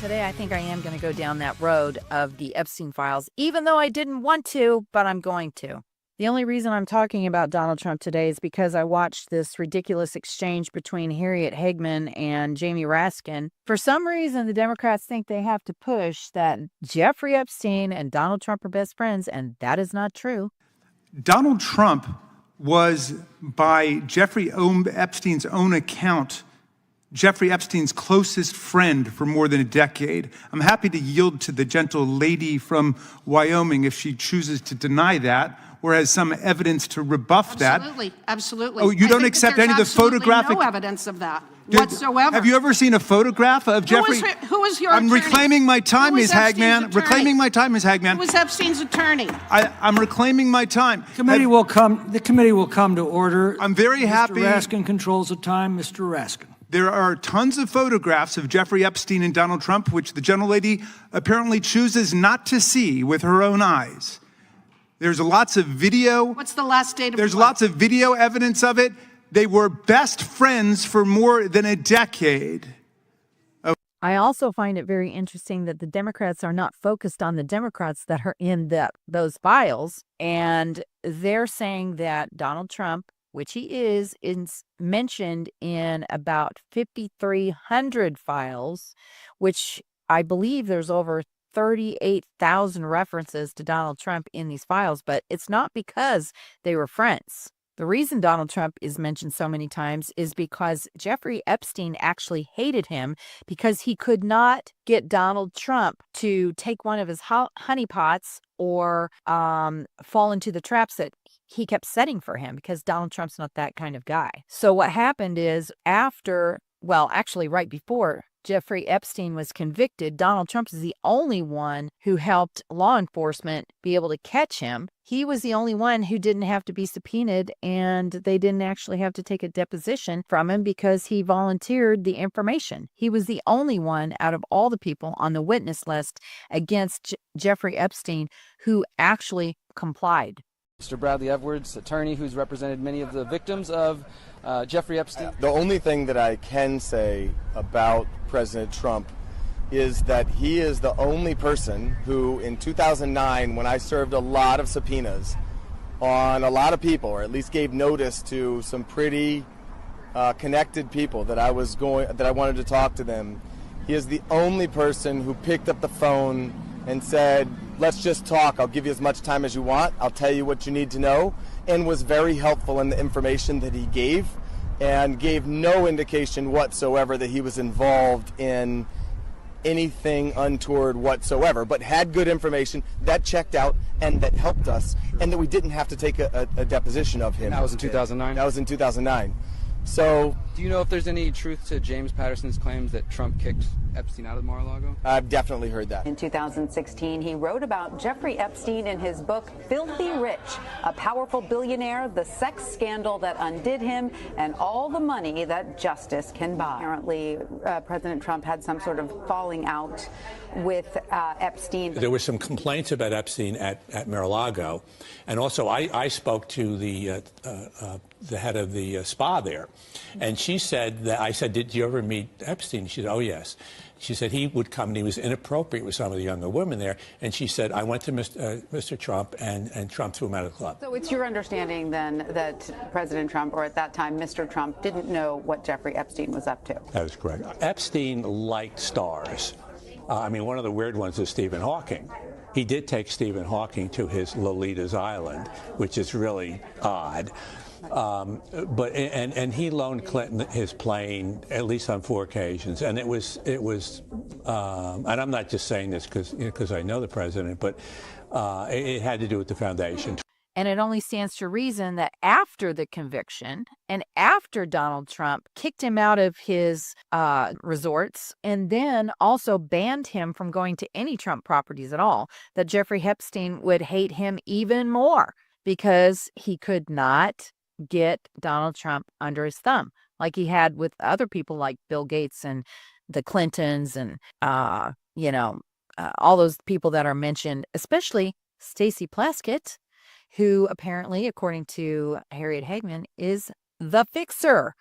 Today, I think I am going to go down that road of the Epstein Files, even though I didn't want to, but I'm going to. The only reason I'm talking about Donald Trump today is because I watched this ridiculous exchange between Harriet Hagman and Jamie Raskin. For some reason, the Democrats think they have to push that Jeffrey Epstein and Donald Trump are best friends, and that is not true. Donald Trump was, by Jeffrey Epstein's own account, Jeffrey Epstein's closest friend for more than a decade. I'm happy to yield to the gentle lady from Wyoming if she chooses to deny that or has some evidence to rebuff that. Absolutely. Oh, you don't accept any of the photographic? No evidence of that whatsoever. Have you ever seen a photograph of Jeffrey? Who was your I'm attorney? reclaiming my time, Ms. Hagman. Reclaiming my time, Ms. Hagman. Who was Epstein's attorney? I'm reclaiming my time. The committee will come to order. I'm very happy. Mr. Raskin controls the time. Mr. Raskin. There are tons of photographs of Jeffrey Epstein and Donald Trump, which the gentlelady apparently chooses not to see with her own eyes. There's lots of video. What's the last date of There's what? lots of video evidence of it. They were best friends for more than a decade. I also find it very interesting that the Democrats are not focused on the Democrats that are in those files. And they're saying that Donald Trump, which he is mentioned in about 5,300 files, which I believe there's over 38,000 references to Donald Trump in these files, but it's not because they were friends. The reason Donald Trump is mentioned so many times is because Jeffrey Epstein actually hated him because he could not get Donald Trump to take one of his honeypots or fall into the traps that he kept setting for him, because Donald Trump's not that kind of guy. So what happened is right before Jeffrey Epstein was convicted, Donald Trump is the only one who helped law enforcement be able to catch him. He was the only one who didn't have to be subpoenaed, and they didn't actually have to take a deposition from him because he volunteered the information. He was the only one out of all the people on the witness list against Jeffrey Epstein who actually complied. Mr. Bradley Edwards, attorney who's represented many of the victims of Jeffrey Epstein. The only thing that I can say about President Trump is that he is the only person who, in 2009, when I served a lot of subpoenas on a lot of people, or at least gave notice to some pretty connected people that I wanted to talk to them, he is the only person who picked up the phone and said, "Let's just talk. I'll give you as much time as you want. I'll tell you what you need to know," and was very helpful in the information that he gave, and gave no indication whatsoever that he was involved in anything untoward whatsoever, but had good information that checked out and that helped us, and that we didn't have to take a deposition of him. And that was in 2009? That was in 2009. So, do you know if there's any truth to James Patterson's claims that Trump kicked Epstein out of Mar-a-Lago? I've definitely heard that. In 2016, he wrote about Jeffrey Epstein in his book, Filthy Rich, a powerful billionaire, the sex scandal that undid him, and all the money that justice can buy. Apparently, President Trump had some sort of falling out with Epstein. There were some complaints about Epstein at Mar-a-Lago, and also I spoke to the head of the spa there, and she said that I said, "Did you ever meet Epstein?" She said, "Oh yes." She said he would come and he was inappropriate with some of the younger women there, and she said, "I went to Mr. Trump and Trump threw him out of the club." So it's your understanding then that President Trump, or at that time Mr. Trump, didn't know what Jeffrey Epstein was up to? That is correct. Epstein liked stars. One of the weird ones is Stephen Hawking. He did take Stephen Hawking to his Lolita's Island, which is really odd. But he loaned Clinton his plane at least on 4 occasions, and it was and I'm not just saying this because I know the president, but it had to do with the foundation. And it only stands to reason that after the conviction and after Donald Trump kicked him out of his resorts and then also banned him from going to any Trump properties at all, that Jeffrey Epstein would hate him even more because he could not get Donald Trump under his thumb like he had with other people like Bill Gates and the Clintons and, all those people that are mentioned, especially Stacey Plaskett, who apparently, according to Harriet Hagman, is the fixer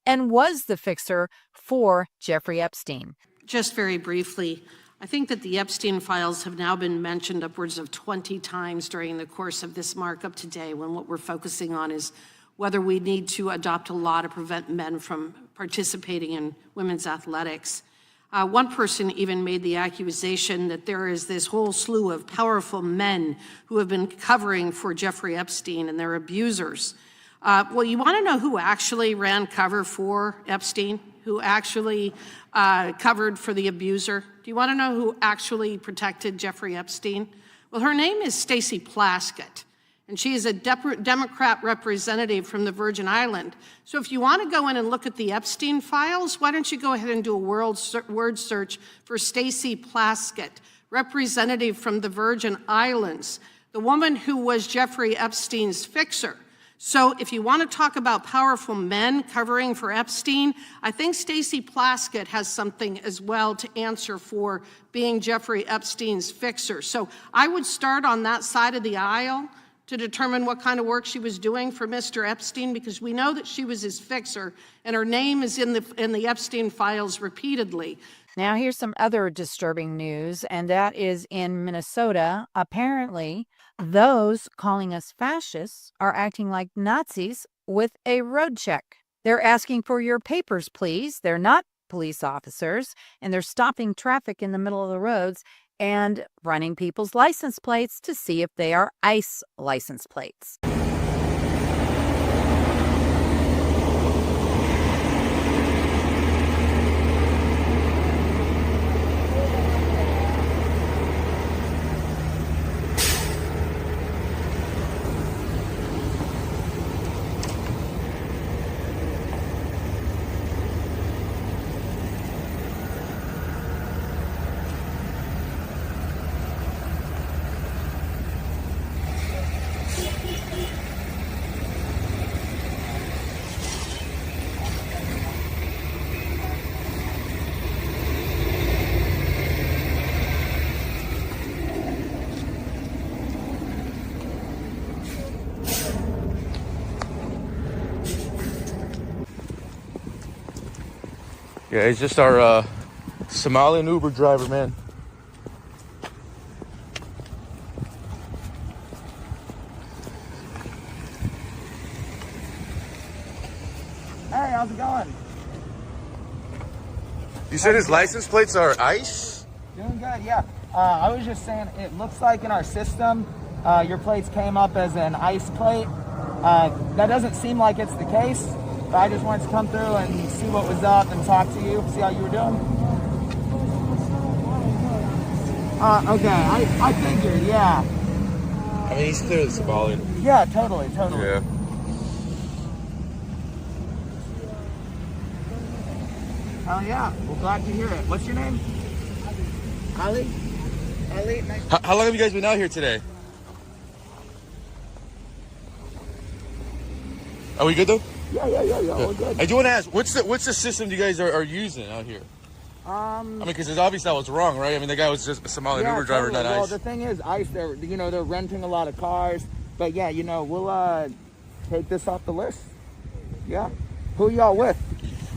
and was the fixer for Jeffrey Epstein. Just very briefly, I think that the Epstein files have now been mentioned upwards of 20 times during the course of this markup today, when what we're focusing on is whether we need to adopt a law to prevent men from participating in women's athletics. One person even made the accusation that there is this whole slew of powerful men who have been covering for Jeffrey Epstein and their abusers. Well, you want to know who actually ran cover for Epstein? Who actually covered for the abuser? Do you want to know who actually protected Jeffrey Epstein? Well, her name is Stacey Plaskett, and she is a Democrat representative from the Virgin Islands. So if you want to go in and look at the Epstein files, why don't you go ahead and do a word search for Stacey Plaskett, representative from the Virgin Islands, the woman who was Jeffrey Epstein's fixer. So if you want to talk about powerful men covering for Epstein, I think Stacey Plaskett has something as well to answer for being Jeffrey Epstein's fixer. So I would start on that side of the aisle to determine what kind of work she was doing for Mr. Epstein, because we know that she was his fixer, and her name is in the Epstein files repeatedly. Now, here's some other disturbing news, and that is in Minnesota. Apparently, those calling us fascists are acting like Nazis with a road check. They're asking for your papers, please. They're not police officers, and they're stopping traffic in the middle of the roads and running people's license plates to see if they are ICE license plates. Yeah, he's just our Somalian Uber driver, man. Hey, how's it going? You said his license plates are ICE? Doing good, yeah. I was just saying, it looks like in our system, your plates came up as an ICE plate. That doesn't seem like it's the case, but I just wanted to come through and see what was up and talk to you, see how you were doing. Okay, I figured, yeah. I mean, he's clearly Somalian. Yeah, totally. Yeah. Hell yeah, well, glad to hear it. What's your name? Ali? Ali, nice. How long have you guys been out here today? Are we good though? Yeah, we're good. I do want to ask, what's the system you guys are using out here? I mean, because it's obvious that was wrong, right? I mean, the guy was just a Somalian Uber driver, not ICE. Well, the thing is, ICE, they're renting a lot of cars. But yeah, we'll take this off the list. Yeah. Who y'all with?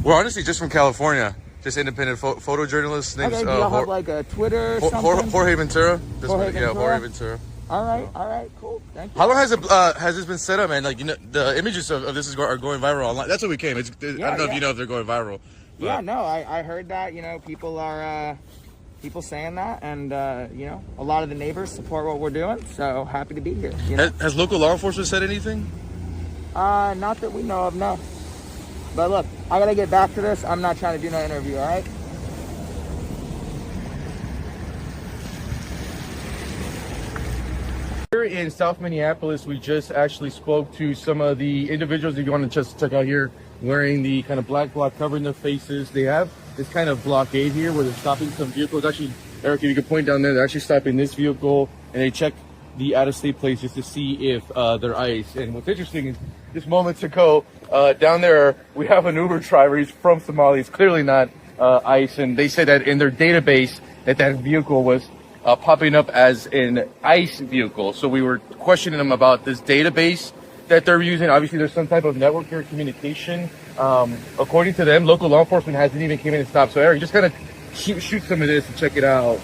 We're honestly just from California. Just independent photojournalists. Okay, do y'all have like a Twitter or something? Jorge Ventura. Jorge Ventura. All right, cool. Thank you. How long has this been set up, man? Like, the images of this are going viral online. That's what we came. I don't know if you know if they're going viral. But. Yeah, no, I heard that. People are saying that, and a lot of the neighbors support what we're doing. So happy to be here. Has local law enforcement said anything? Not that we know of, no. But look, I gotta get back to this. I'm not trying to do no interview. All right. Here in South Minneapolis, we just actually spoke to some of the individuals you want to just check out here wearing the kind of black block covering their faces. They have this kind of blockade here where they're stopping some vehicles. Actually, Eric, if you could point down there, they're actually stopping this vehicle and they check the out-of-state plates just to see if they're ICE. And what's interesting is just moments ago, down there, we have an Uber driver. He's from Somalia. He's clearly not ICE. And they said that in their database that vehicle was popping up as an ICE vehicle. So we were questioning them about this database that they're using. Obviously, there's some type of network here, communication. According to them, local law enforcement hasn't even came in and stopped. So, Eric, just kind of shoot some of this and check it out.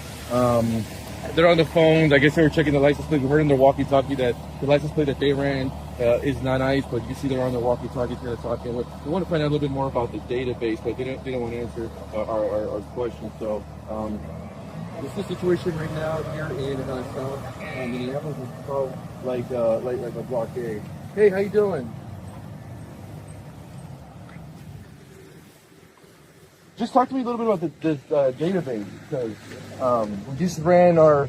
They're on the phones. I guess they were checking the license plate. We heard in their walkie-talkie that the license plate that they ran is not ICE, but you can see they're on their walkie-talkie here talking. We want to find out a little bit more about the database, but they don't want to answer our questions. So this is the situation right now here in South Minneapolis. It's called like a blockade. Hey, how you doing? Just talk to me a little bit about this database, because we just ran our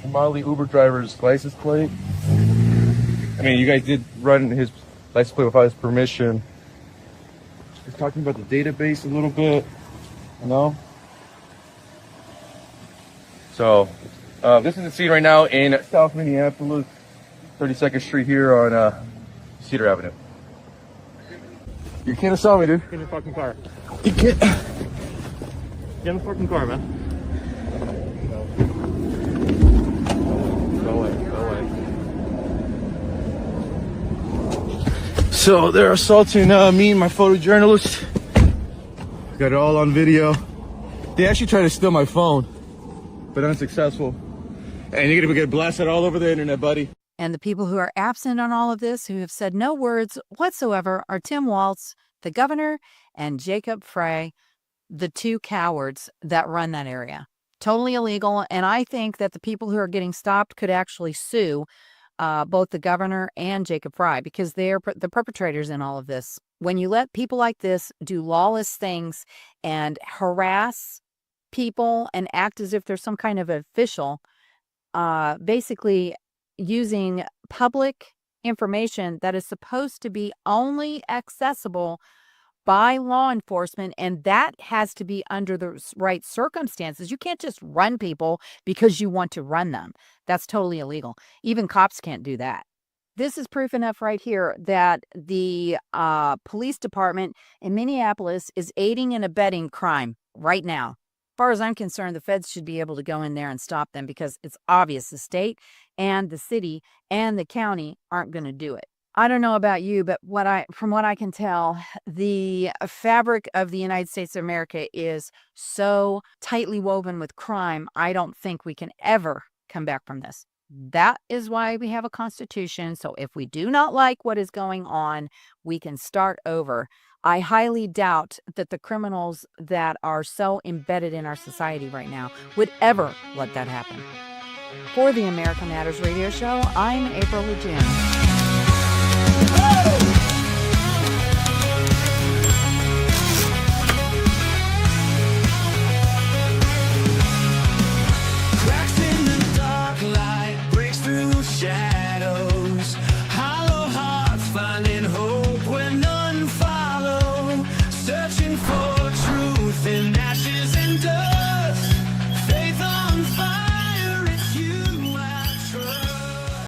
Somali Uber driver's license plate. I mean, you guys did run his license plate without his permission. Just talking about the database a little bit, you know? So, this is the scene right now in South Minneapolis, 32nd Street here on Cedar Avenue. You can't assault me, dude. Get in the fucking car. You can't. Get in the fucking car, man. Go away. So they're assaulting me and my photojournalist. Got it all on video. They actually tried to steal my phone, but unsuccessful. And you're gonna get blasted all over the internet, buddy. And the people who are absent on all of this, who have said no words whatsoever, are Tim Walz, the governor, and Jacob Frey, the two cowards that run that area. Totally illegal. And I think that the people who are getting stopped could actually sue both the governor and Jacob Frey, because they're the perpetrators in all of this. When you let people like this do lawless things and harass people and act as if they're some kind of official, basically using public information that is supposed to be only accessible by law enforcement, and that has to be under the right circumstances. You can't just run people because you want to run them. That's totally illegal. Even cops can't do that. This is proof enough right here that the police department in Minneapolis is aiding and abetting crime right now. As far as I'm concerned, the feds should be able to go in there and stop them, because it's obvious the state and the city and the county aren't going to do it. I don't know about you, but from what I can tell, the fabric of the United States of America is so tightly woven with crime, I don't think we can ever come back from this. That is why we have a constitution. So if we do not like what is going on, we can start over. I highly doubt that the criminals that are so embedded in our society right now would ever let that happen. For the America Matters radio show, I'm April Lejeune.